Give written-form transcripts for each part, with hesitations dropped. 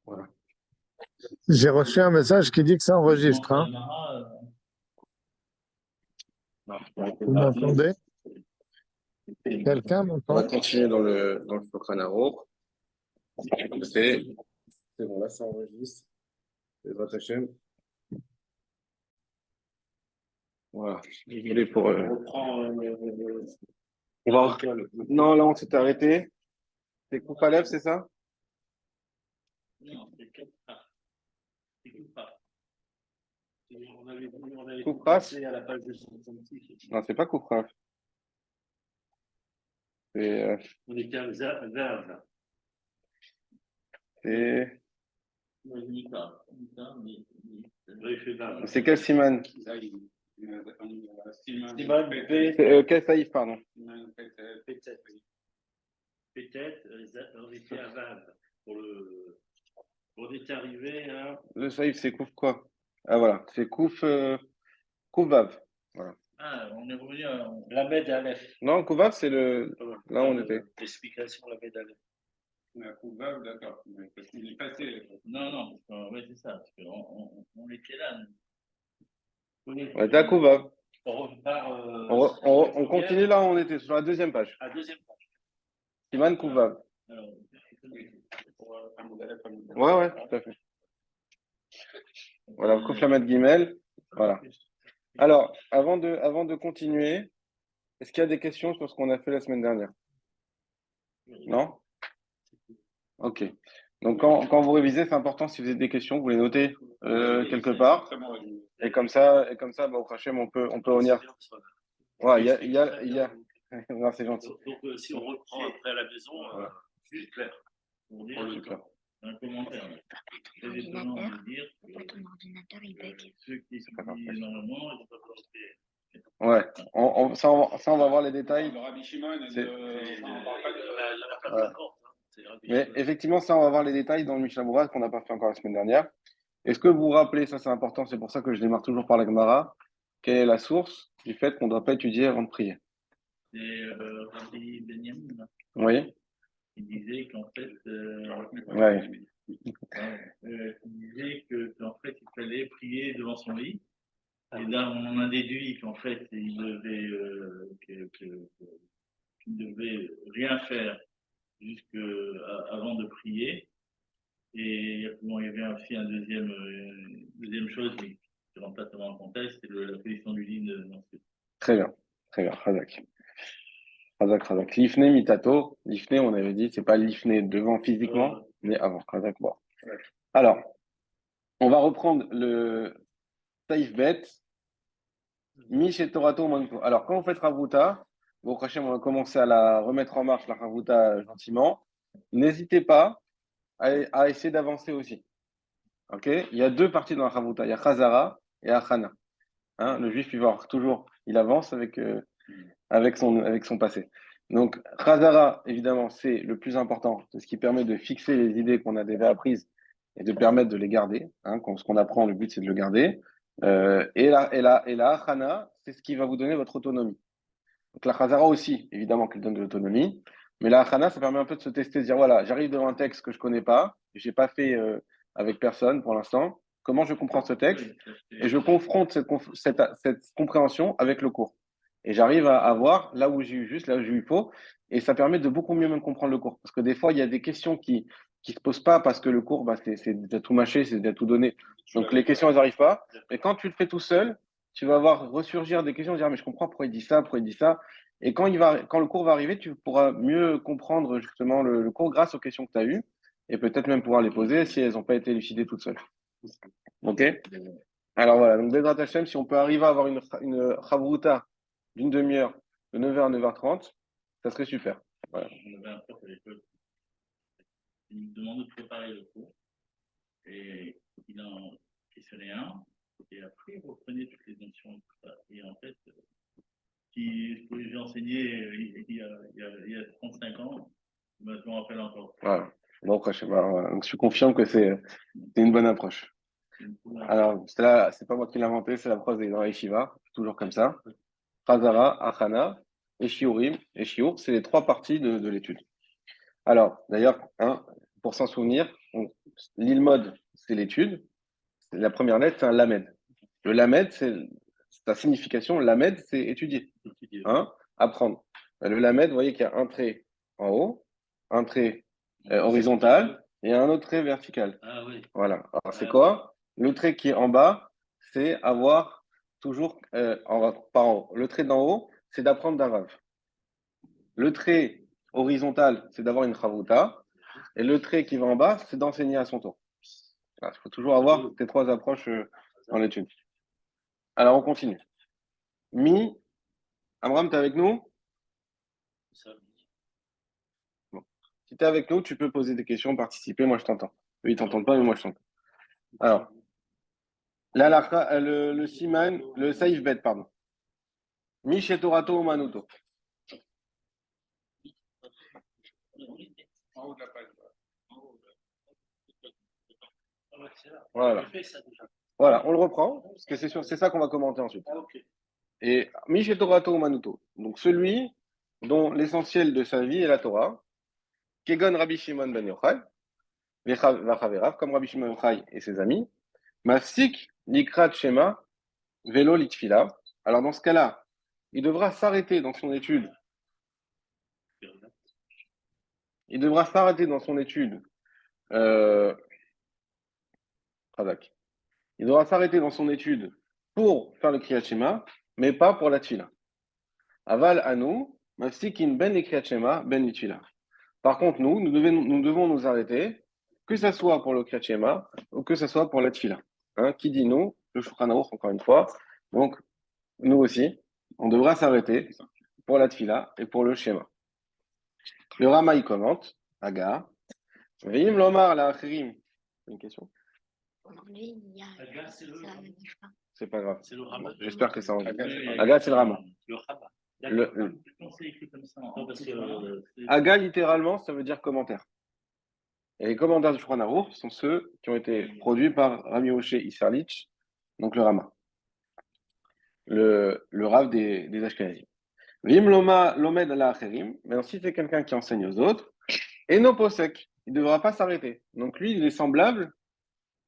Voilà. J'ai reçu un message qui dit que ça enregistre. Hein. Vous m'entendez? Quelqu'un On m'entend? va continuer dans le Shulchan Aruch. C'est bon, là, ça enregistre. Bezrat Hashem. Voilà. Désolé pour. On va... Non, là, on s'est arrêté. C'est coupe à lèvres, c'est ça? Non, c'est on avait Coupe raf? à la page 266. Non, c'est pas coupe raf. C'est. On était à Verve. C'est quel siman? Siman Quel saïf, pardon? Peut-être, on était à Vav. On était arrivé à. Le saïf, c'est couf quoi? Ah voilà, c'est couf vav. Voilà. Ah, on est revenu à la Med Aleph. Non, couf vav, c'est le. Là, on était. L'explication, la Med Aleph. Couf vav, d'accord. Parce qu'il est passé. Non, ouais, c'est ça. Parce on était là. On était à couf vav. On repart. On continue là, on était sur la deuxième page. À deuxième page. Siman couf vav. Alors, Ouais, tout à fait. Voilà, couf la mat guimel. Voilà. Alors, avant de continuer, est-ce qu'il y a des questions sur ce qu'on a fait la semaine dernière? Non? Ok. Donc, quand vous révisez, c'est important, si vous avez des questions, vous les notez quelque part. Et comme ça, bah, au Hachem, on peut revenir. Ouais, il y a... Non, c'est gentil. Donc, si on reprend après à la maison, c'est clair. On est Super. un commentaire. C'est étonnant de dire que ceux qui étudient énormément, ils ne peuvent pas. Ouais, ça, on va voir les détails. Mais effectivement, ça, on va voir les détails dans le Mishnah Berurah qu'on n'a pas fait encore la semaine dernière. Est-ce que vous vous rappelez, ça c'est important, c'est pour ça que je démarre toujours par la Gemara, quelle est la source du fait qu'on ne doit pas étudier avant de prier? C'est Rabbi Benjamin. Oui. Il disait qu'en fait, qu'en fait, il fallait prier devant son lit. Et là, on en a déduit qu'en fait, il devait rien faire avant de prier. Et bon, il y avait aussi deuxième chose qui ne rentre pas tellement en contexte, c'est la position du lit de Très bien, Khazak. L'ifne mitato, l'ifne, on avait dit, c'est pas l'ifne devant physiquement, mais avant. Khazak, bon. Alors, on va reprendre le Taïf Bet, Miche Torato Manko. Alors, quand vous faites Ravruta, bon, Hachem, on va commencer à la remettre en marche, la Ravruta, gentiment. N'hésitez pas à essayer d'avancer aussi. Ok? Il y a deux parties dans la Ravruta. Il y a Chazara et Achana. Hein, le juif, il avance avec son passé. Donc, Chazara, évidemment, c'est le plus important. C'est ce qui permet de fixer les idées qu'on a déjà apprises et de permettre de les garder. Hein, ce qu'on apprend, le but, c'est de le garder. Et la Achana, c'est ce qui va vous donner votre autonomie. Donc, la Chazara aussi, évidemment, qu'elle donne de l'autonomie. Mais la Achana, ça permet un peu de se tester, de dire, voilà, j'arrive devant un texte que je connais pas, que j'ai pas fait avec personne pour l'instant. Comment je comprends ce texte? Et je confronte cette compréhension avec le cours. Et j'arrive à voir là où j'ai eu juste, là où j'ai eu faux. Et ça permet de beaucoup mieux même comprendre le cours. Parce que des fois, il y a des questions qui se posent pas parce que le cours, bah, c'est déjà tout mâché, c'est déjà tout donné. Donc les questions, elles n'arrivent pas. Mais quand tu le fais tout seul, tu vas voir ressurgir des questions, dire, mais je comprends pourquoi il dit ça, pourquoi il dit ça. Et quand le cours va arriver, tu pourras mieux comprendre justement le cours grâce aux questions que tu as eues. Et peut-être même pouvoir les poser si elles n'ont pas été élucidées toutes seules. Ok? Alors voilà, donc Bezrat Hashem, si on peut arriver à avoir une chavruta d'une demi-heure, de 9h à 9h30, ça serait super. Voilà. On avait un prof à l'école, il nous demande de préparer le cours, et il en questionnait un, et après il reprenait toutes les notions, et tout ça. Et en fait, ce que j'ai enseigné il y a 35 ans, Mais je me rappelle encore. Voilà. Bon, après, je sais pas, voilà. Donc, je confirme que c'est une bonne approche. Alors, c'est pas moi qui l'ai inventé, c'est l'approche dans la yeshiva, toujours comme ça. Chazara, Achana, et Shiurim, et Shiur, c'est les trois parties de l'étude. Alors, d'ailleurs, hein, pour s'en souvenir, l'ilmod, c'est l'étude. La première lettre, c'est un lamed. Le lamed, c'est sa signification. Lamed, c'est étudier, hein, apprendre. Le lamed, vous voyez qu'il y a un trait en haut, un trait horizontal et un autre trait vertical. Ah oui. Voilà. Alors, c'est quoi? Le trait qui est en bas, c'est avoir toujours par en haut. Le trait d'en haut, c'est d'apprendre d'un rave. Le trait horizontal, c'est d'avoir une chavuta. Et le trait qui va en bas, c'est d'enseigner à son tour. Il faut toujours avoir ces trois approches dans l'étude. Alors, on continue. Amram, tu es avec nous? Bon. Si tu es avec nous, tu peux poser des questions, participer. Moi, je t'entends. Eux, ils t'entendent pas, mais moi, je t'entends. Alors, là, le siman, le saif bet, pardon. Mi shetorato manuto. En haut de la page. Voilà. Voilà, on le reprend, parce que c'est ça qu'on va commenter ensuite. Et mi shetorato manuto. Donc, celui dont l'essentiel de sa vie est la Torah, Kegon Rabbi Shimon ben Yochai, Vachaverav, comme Rabbi Shimon ben Yochai et ses amis, Mafsik Likrat Shema, Velo Litfila. Alors, dans ce cas-là, il devra s'arrêter dans son étude. Il devra s'arrêter dans son étude. Il devra s'arrêter dans son étude pour faire le Kriyat Shema, mais pas pour la Tfila. Aval Anu, Mafsikin ben le Kriyat Shema, ben Litfila. Par contre, nous devons nous arrêter, que ce soit pour le Kriyat Shema ou que ce soit pour la Tfila. Hein, qui dit nous? Le Shulchan Aruch, encore une fois. Donc, nous aussi, on devra s'arrêter pour la Tfila et pour le Shema. Le Rama, il commente, Aga, Veim Lomar la Achirim. Une question? Aujourd'hui, il y a Aga, c'est le- C'est pas grave. C'est le Rama. J'espère que ça en Oui. Aga, c'est le Rama. Le Rama. Le- D'accord. Quand c'est écrit comme ça, parce que, Aga, littéralement, ça veut dire commentaire. Et les commentaires du Shulchan Aruch sont ceux qui ont été produits par Rami Moshe Isserlich, donc le Rama, le Rav des Ashkenazim. Vim Loma Lomed ala Acherim, mais si c'est quelqu'un qui enseigne aux autres, et no posek, il ne devra pas s'arrêter. Donc lui, il est semblable,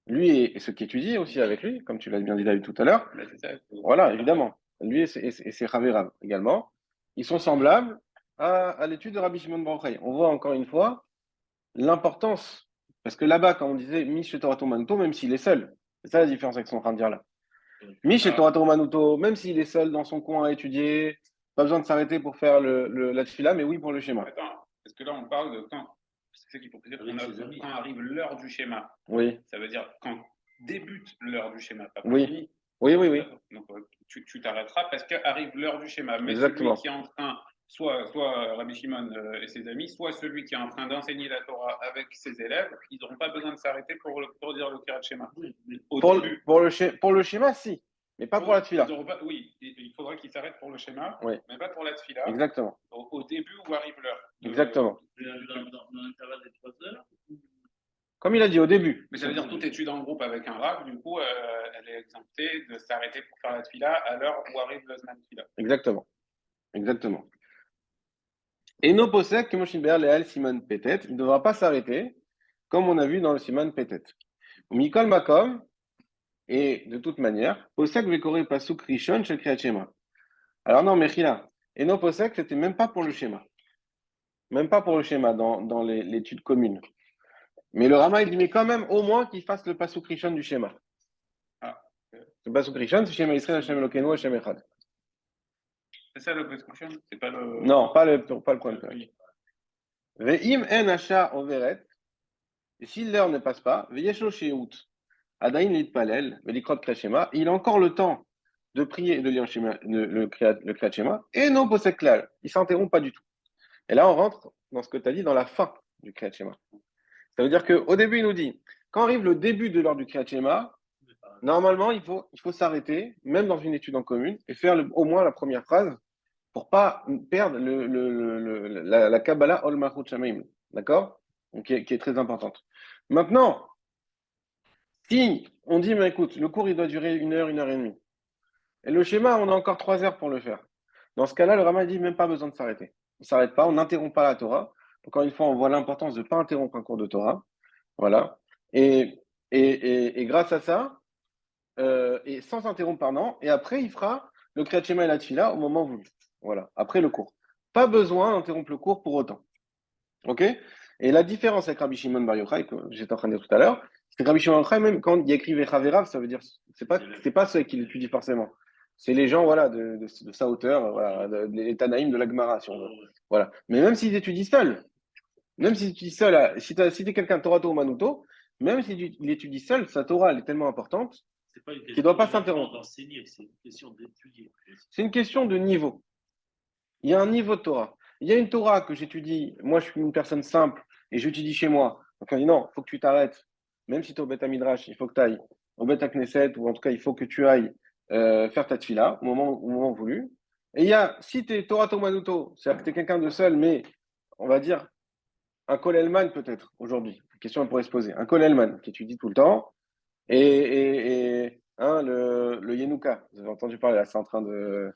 lui et ceux qui étudient aussi avec lui, comme tu l'as bien dit David tout à l'heure. Mais c'est ça. Voilà, évidemment. Lui et ses Rav également, ils sont semblables à l'étude de Rabbi Shimon bar Yochai. On voit encore une fois l'importance, parce que là-bas, quand on disait Mish Torato Manuto, même s'il est seul, c'est ça la différence avec ce qu'on est en train de dire là. Mish Torato Manuto, même s'il est seul dans son coin à étudier, pas besoin de s'arrêter pour faire la tefila, mais oui pour le schéma. Attends, parce que là, on parle de quand. C'est ce qu'il faut préciser. Quand arrive l'heure du schéma. Oui, Ça veut dire quand débute l'heure du schéma, pas Oui. fini. oui. Donc, tu t'arrêteras parce qu'arrive l'heure du schéma. Mais Exactement. celui qui est en train, soit Rabbi Shimon et ses amis, soit celui qui est en train d'enseigner la Torah avec ses élèves, ils n'auront pas besoin de s'arrêter pour dire le Kirat Shema. Au début. Pour le schéma, si, mais pas pour la tefila. Oui, il faudra qu'ils s'arrêtent pour le schéma, Oui. mais pas pour la tefila. Exactement. Au début où arrive l'heure. Exactement. dans l'intervalle des 3 heures. Comme il a dit au début. Mais ça veut dire toute étude en groupe avec un rab, du coup, elle est exemptée de s'arrêter pour faire la tefila à l'heure où arrive le Zman tefila. Exactement. Et no posek, Moshin Be'er Leal Siman Petet, il ne devra pas s'arrêter, comme on a vu dans le Siman Petet. Mikol Makom, et de toute manière, posek Vekore Pasuk Rishon Shel Kriyat Shema. Alors non, Mechila, et no posek, c'était même pas pour le schéma. Même pas pour le schéma dans l'étude commune. Mais le Rama, il dit, mais quand même, au moins qu'il fasse le Pasuk Rishon du schéma. Ah. Le Pasuk Rishon, c'est Shema Yisrael, Hashem Elokeinu, Hashem Echad. C'est ça le prescription? C'est pas le. Non, pas le point de page. Ve'im en asha overet. Et si l'heure ne passe pas, ve'yesho she'ut. Adain litpalel, ve'likrot kriyat, il a encore le temps de prier et de lire le kriyat shema, et non posek klal. Il s'interrompt pas du tout. Et là, on rentre dans ce que tu as dit dans la fin du kriyat shema. Ça veut dire qu'au début, il nous dit, quand arrive le début de l'heure du kriyat shema, normalement, il faut s'arrêter, même dans une étude en commune, et faire au moins la première phrase pour pas perdre la Kabbalah Ol Malchut Shamaim. D'accord? Donc, qui est très importante. Maintenant, si on dit, mais écoute, le cours, il doit durer 1 heure et demie. Et le schéma, on a encore 3 heures pour le faire. Dans ce cas-là, le Rama dit même pas besoin de s'arrêter. On ne s'arrête pas, on n'interrompt pas la Torah. Encore une fois, on voit l'importance de ne pas interrompre un cours de Torah. Voilà. Et grâce à ça, et sans interrompre, pardon, et après, il fera le Kriyat Shema et la Tfila au moment voulu. Voilà, après le cours. Pas besoin d'interrompre le cours pour autant. OK? Et la différence avec Rabbi Shimon Bar Yochai, que j'étais en train de dire tout à l'heure, c'est que Rabbi Shimon Bar Yochai, même quand il écrit Vechaverav, ça veut dire, c'est pas ceux qui l'étudient forcément. C'est les gens, voilà, de sa hauteur, voilà, les Tanaïm de la Gemara, si on veut. Voilà. Mais même s'ils étudient seuls, même s'ils étudient seuls, si tu as cité quelqu'un de Torato ou Manuto, même s'il étudie seul, sa Torah, elle est tellement importante C'est pas une qu'il ne doit pas question s'interrompre. d'enseigner, c'est une question d'étudier. C'est une question de niveau. Il y a un niveau de Torah. Il y a une Torah que j'étudie, moi je suis une personne simple et j'étudie chez moi. Donc on dit non, il faut que tu t'arrêtes. Même si tu es au Beth Midrash, il faut que tu ailles au Beth Knesset, ou en tout cas il faut que tu ailles faire ta tfila au moment voulu. Et il y a, si tu es Torah Tomanuto, c'est-à-dire que tu es quelqu'un de seul, mais on va dire un Kolelman peut-être aujourd'hui. La question elle pourrait se poser. Un Kolelman qui étudie tout le temps et le Yenuka. Vous avez entendu parler là, c'est en train de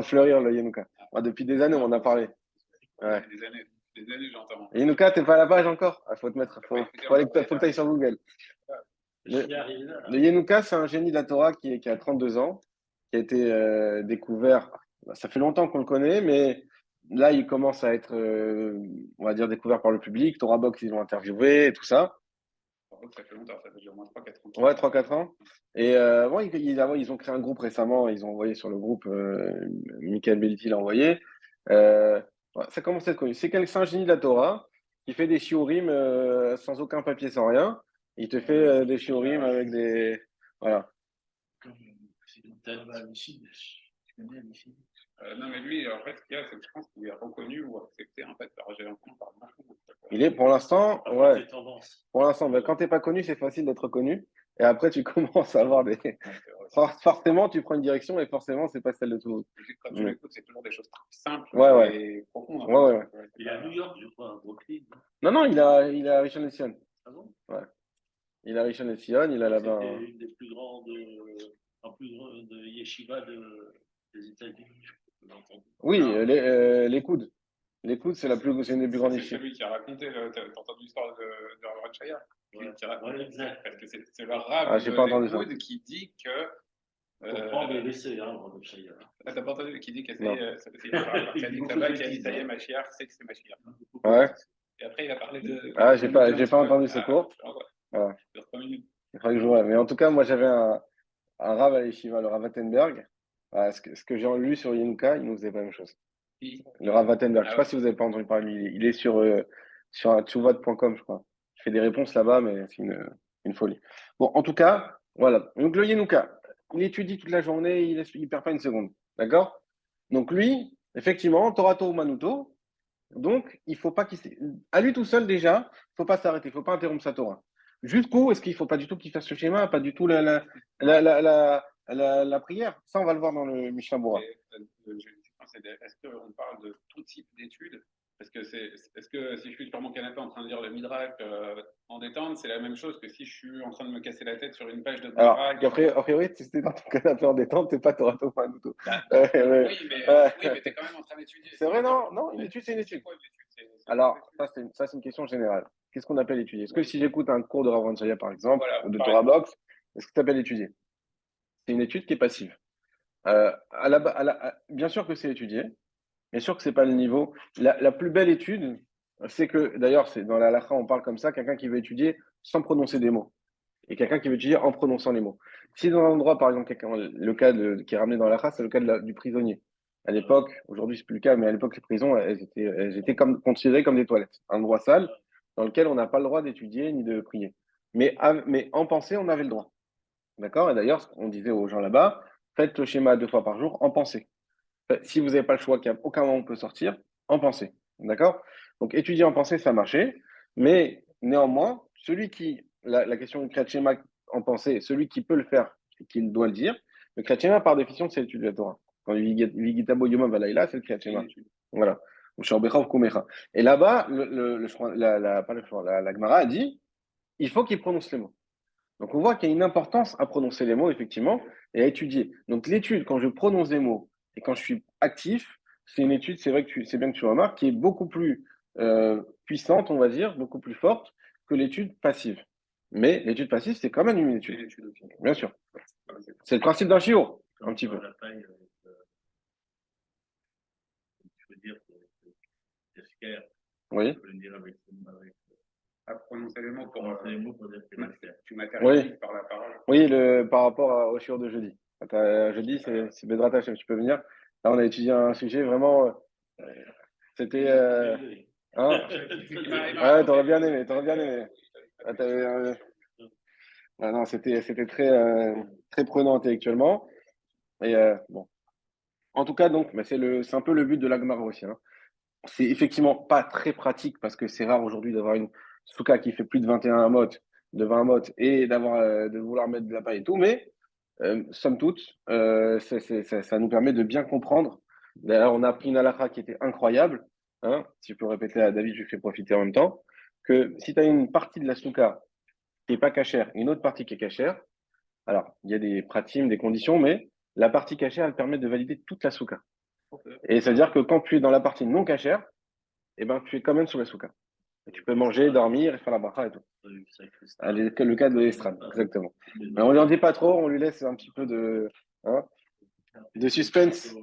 fleurir le Yenuka. Ouais, depuis des années, on en a parlé. Ouais. Des années, j'entends. Yenuka, t'es pas à la page encore? Faut te mettre, faut que tu ailles sur Google. Le Yenuka, c'est un génie de la Torah qui a 32 ans, qui a été découvert. Ça fait longtemps qu'on le connaît, mais là, il commence à être, on va dire, découvert par le public. Torah Box, ils l'ont interviewé et tout ça. Ça fait longtemps, ça fait au moins 3-4 ans. Ouais, 3-4 ans. Et bon, ils ont créé un groupe récemment, ils ont envoyé sur le groupe, Michael Belliti l'a envoyé. Ouais, ça commence à être connu. C'est un génie de la Torah qui fait des shiurim sans aucun papier, sans rien. Il te fait des shiurim avec des. Voilà. Non, mais lui, en fait, ce qu'il y a, c'est que je pense qu'il est reconnu ou accepté en fait par Géantron, par beaucoup. Il est pour l'instant, ouais. Pour l'instant, mais quand t'es pas connu, c'est facile d'être reconnu. Et après, tu commences à avoir des. Forcément, tu prends une direction et forcément, c'est pas celle de tout le monde. Quand tu l'écoutes, c'est toujours des choses simples Ouais, et profondes. Ouais. Il est à New York, je crois, à Brooklyn. Non, il a Rishon LeZion. Ah bon? Ouais. Il a Rishon LeZion, il a là-bas. C'était une des plus grandes, de yeshiva des États-Unis. Oui, les coudes. Les coudes, c'est une des plus grandes C'est yeshivas. celui qui a raconté, t'as entendu l'histoire de Rabbi Shaya? Exact. Parce que c'est le rab Ah, j'ai pas entendu des ça. coudes qui dit que. Comprendre et laisser, Rabbi Shaya. T'as pas entendu qui dit que Non. qui a dit que là-bas, qui a dit ça y est, Mashiach, c'est que c'est Mashiach. Ouais. Et après, il a parlé de. Ah, j'ai pas entendu ce cours. Voilà. Sur 3 minutes. Il faudrait que je vois. Mais en tout cas, moi, j'avais un rab à yeshiva, le Rav Wattenberg. Ce que j'ai lu sur Yenuka, il nous faisait pas la même chose. Le Rav Wattenberg. Je sais pas si vous avez pas entendu parler de lui. Il est sur un tchouvat.com, je crois. Je fais des réponses là-bas, mais c'est une folie. Bon, en tout cas, voilà. Donc, le Yenuka, il étudie toute la journée, il perd pas une seconde. D'accord? Donc, lui, effectivement, Torato ou Manuto. Donc, il faut pas à lui tout seul déjà, il faut pas s'arrêter, il faut pas interrompre sa Torah. Jusqu'où est-ce qu'il faut pas du tout qu'il fasse ce schéma, pas du tout la prière. Ça, on va le voir dans le Mishnah Bora. Est-ce qu'on parle de tout type d'études? Est-ce que si je suis sur mon canapé en train de lire le Midrash en détente, c'est la même chose que si je suis en train de me casser la tête sur une page de Alors, Midrash? a priori, si t'es dans ton canapé en détente, t'es pas Torato ou Manuto. Oui, mais t'es quand même en train d'étudier. C'est vrai, non, une étude, c'est une étude. Alors, ça, c'est une question générale. Qu'est-ce qu'on appelle étudier? Est-ce que si j'écoute un cours de Rav Ranchaya, par exemple, ou de Torah Box, est-ce que tu appelles étudier? C'est une étude qui est passive. Bien sûr que c'est étudié, bien sûr que c'est pas le niveau. La plus belle étude, c'est que, d'ailleurs, c'est dans la halakha, on parle comme ça, quelqu'un qui veut étudier sans prononcer des mots, et quelqu'un qui veut étudier en prononçant les mots. Si dans un endroit, par exemple, le cas qui est ramené dans la halakha, c'est le cas du prisonnier. À l'époque, aujourd'hui c'est plus le cas, mais à l'époque, les prisons, elles étaient considérées comme des toilettes, un endroit sale dans lequel on n'a pas le droit d'étudier ni de prier. Mais en pensée, on avait le droit. D'accord? Et d'ailleurs, on disait aux gens là-bas, faites le schéma 2 fois par jour en pensée. Si vous n'avez pas le choix, qu'il n'y a aucun moment où on peut sortir, en pensée. D'accord? Donc, étudier en pensée, ça marchait. Mais néanmoins, la question du Kriyat Shema en pensée, celui qui peut le faire et qui doit le dire, le Kriyat Shema, par définition, c'est l'étude de la Torah. Quand il dit Vigitabo Yoma Valayla, c'est le Kriyat Shema. Voilà. ou Shorbecha ou Kumecha. Et là-bas, pas la Gemara a dit, il faut qu'il prononce les mots. Donc on voit qu'il y a une importance à prononcer les mots, effectivement, et à étudier. Donc l'étude, quand je prononce des mots et quand je suis actif, c'est une étude, c'est vrai que c'est bien que tu remarques, qui est beaucoup plus puissante, on va dire, beaucoup plus forte que l'étude passive. Mais l'étude passive, c'est quand même une C'est une étude, étude aussi. bien sûr. Ah, c'est- C'est le principe d'un chiot, un Comme petit peu. la paille avec, je veux dire, Esker, Oui, je veux dire avec À prononcer les mots pour. prononcer les mots pour dire que la terre. Tu matérialises par la parole. oui, par rapport au chiot de jeudi. Jeudi, c'est Bedrat Hashem, tu peux venir. Là, on a étudié un sujet vraiment. C'était. Hein? Ouais, t'aurais bien aimé, t'aurais bien aimé. Ah, ah non, c'était très prenant intellectuellement. Et bon. En tout cas, donc, mais c'est un peu le but de l'Agmara aussi, hein. C'est effectivement pas très pratique parce que c'est rare aujourd'hui d'avoir une souka qui fait plus de 21 mot, de 20 mot et de vouloir mettre de la paille et tout, mais somme toute, ça nous permet de bien comprendre. D'ailleurs, on a appris une halakha qui était incroyable, hein, si je peux répéter à David, je lui fais profiter en même temps, que si tu as une partie de la souka qui n'est pas cachère et une autre partie qui est cachère, alors il y a des pratimes, des conditions, mais la partie cachère, elle permet de valider toute la souka. Et c'est-à-dire que quand tu es dans la partie non cachère, eh ben, tu es quand même sur la souka. Et tu peux manger, dormir et faire la bracha et tout. Le cas de l'Estran, exactement. Mais on lui en dit pas trop, on lui laisse un petit peu hein, de suspense.